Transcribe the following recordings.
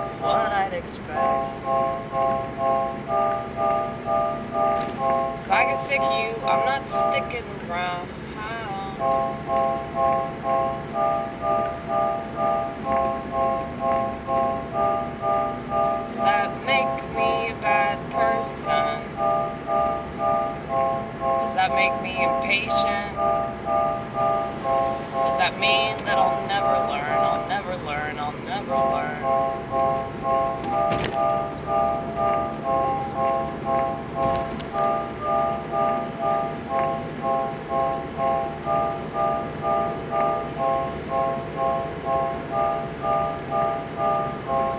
It's what I'd expect. If I get sick of you, I'm not sticking around. Does that make me a bad person? Does that make me impatient? Does that mean that I'll never learn, I'll never learn, I'll never learn?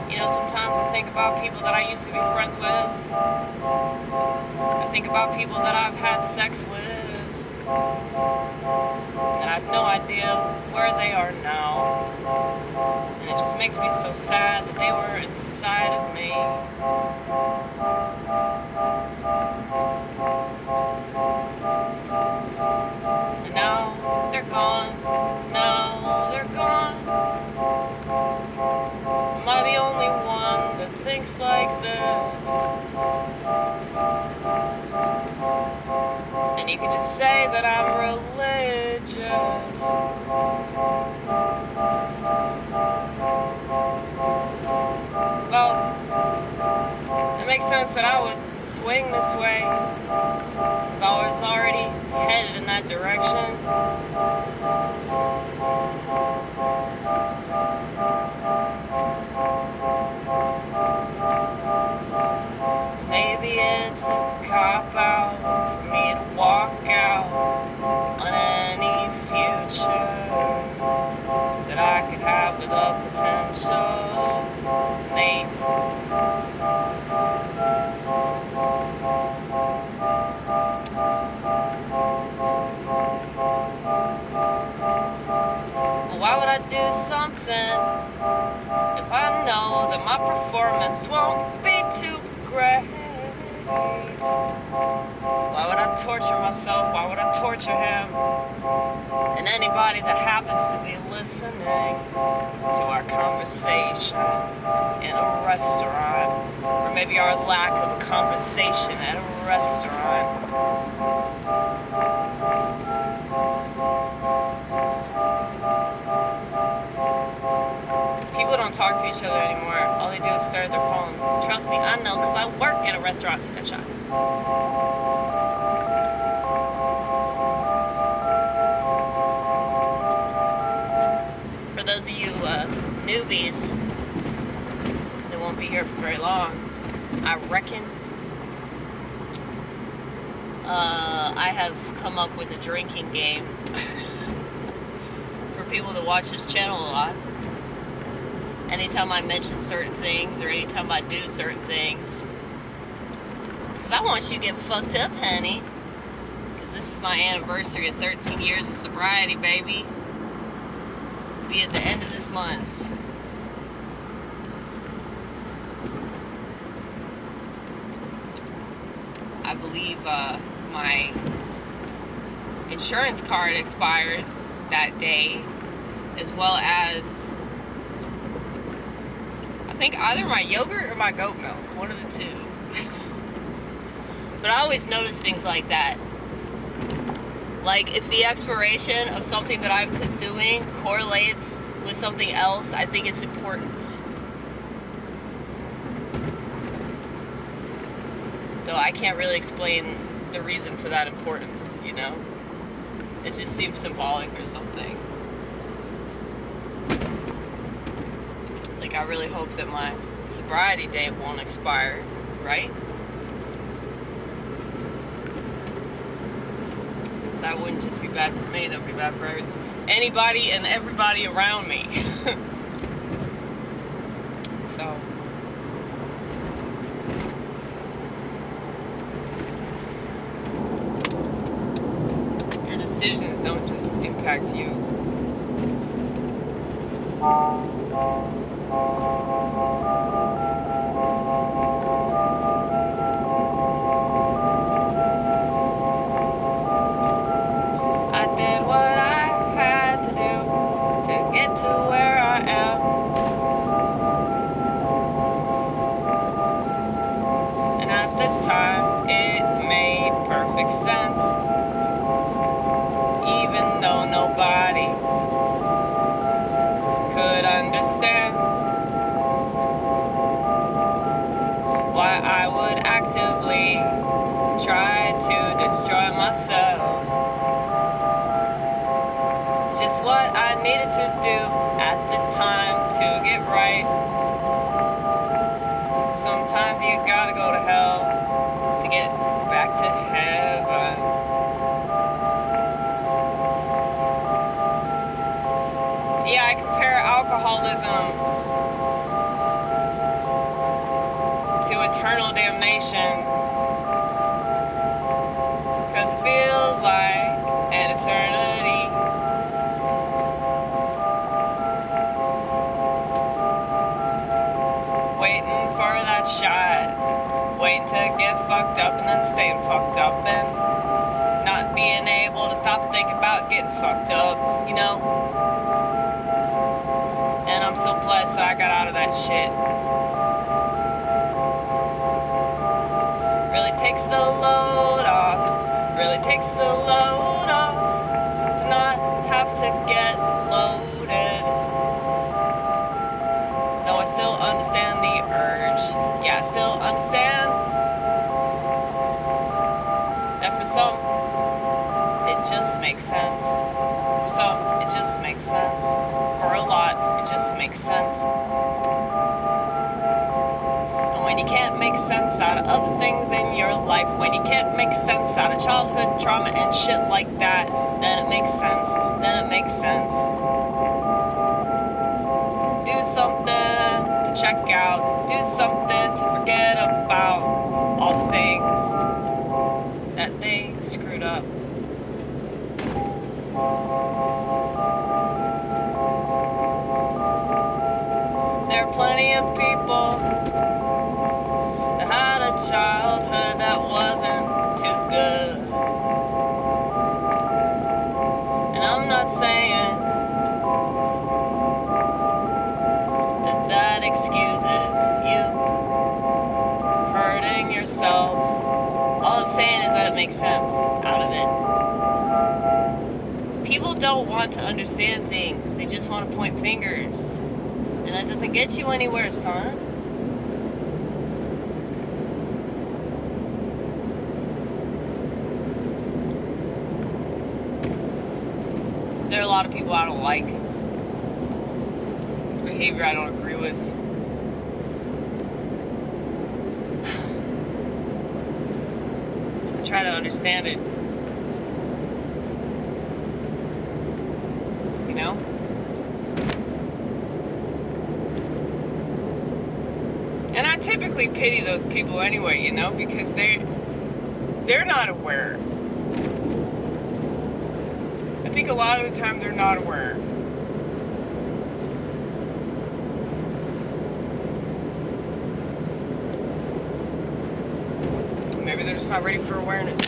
You know, sometimes I think about people that I used to be friends with. I think about people that I've had sex with. And I have no idea where they are now. And it just makes me so sad that they were inside of me. And now they're gone. Now they're gone. Am I the only one that thinks like this? And you could just say that I'm religious. Well, it makes sense that I would swing this way, because I was already headed in that direction. Maybe it's a cop-out for me to walk out on any future that I could have with a potential mate. Well, why would I do something if I know that my performance won't be too great? Why would I torture myself? Why would I torture him? And anybody that happens to be listening to our conversation in a restaurant, or maybe our lack of a conversation at a restaurant. People don't talk to each other anymore. All they do is stare at their phones. Trust me, I know, because I work at a restaurant. Take that shot. For those of you newbies that won't be here for very long, I reckon I have come up with a drinking game for people that watch this channel a lot. Anytime I mention certain things, or anytime I do certain things, because I want you to get fucked up, honey, because this is my anniversary of 13 years of sobriety, baby. It'll be at the end of this month. I believe my insurance card expires that day, as well as I think either my yogurt or my goat milk, one of the two. But I always notice things like that. Like, if the expiration of something that I'm consuming correlates with something else, I think it's important. Though I can't really explain the reason for that importance, you know? It just seems symbolic or something. Like, I really hope that my sobriety date won't expire, right? Because that wouldn't just be bad for me, that would be bad for anybody and everybody around me. So, your decisions don't just impact you. I did what I had to do to get to where I perfect sense, even though nobody could understand why I would actively try to destroy myself. It's just what I needed to do at the time to get right. Sometimes you gotta go to hell to get back to heaven. Yeah, I compare alcoholism to eternal damnation, because it feels like an eternity. Waiting for that shot, waiting to get fucked up and then staying fucked up and not being able to stop thinking about getting fucked up, you know? And I'm so blessed that I got out of that shit. Really takes the load off, really takes the load off to not have to get loaded. Though I still understand the urge. Yeah, I still understand that for some, it just makes sense. For some, it just makes sense. For a lot, it just makes sense. And when you can't make sense out of other things in your life, when you can't make sense out of childhood trauma and shit like that, then it makes sense. Then it makes sense. Do something to check out. Do something to forget about all the things that they screwed up. There are plenty of people that had a childhood that wasn't too good. And I'm not saying that excuses you hurting yourself. All I'm saying is that it makes sense out of it. People don't want to understand things. They just want to point fingers. And that doesn't get you anywhere, son. There are a lot of people I don't like. Whose behavior I don't agree with. I try to understand it. You know? And I typically pity those people anyway, you know, because they're not aware. I think a lot of the time they're not aware. Maybe they're just not ready for awareness.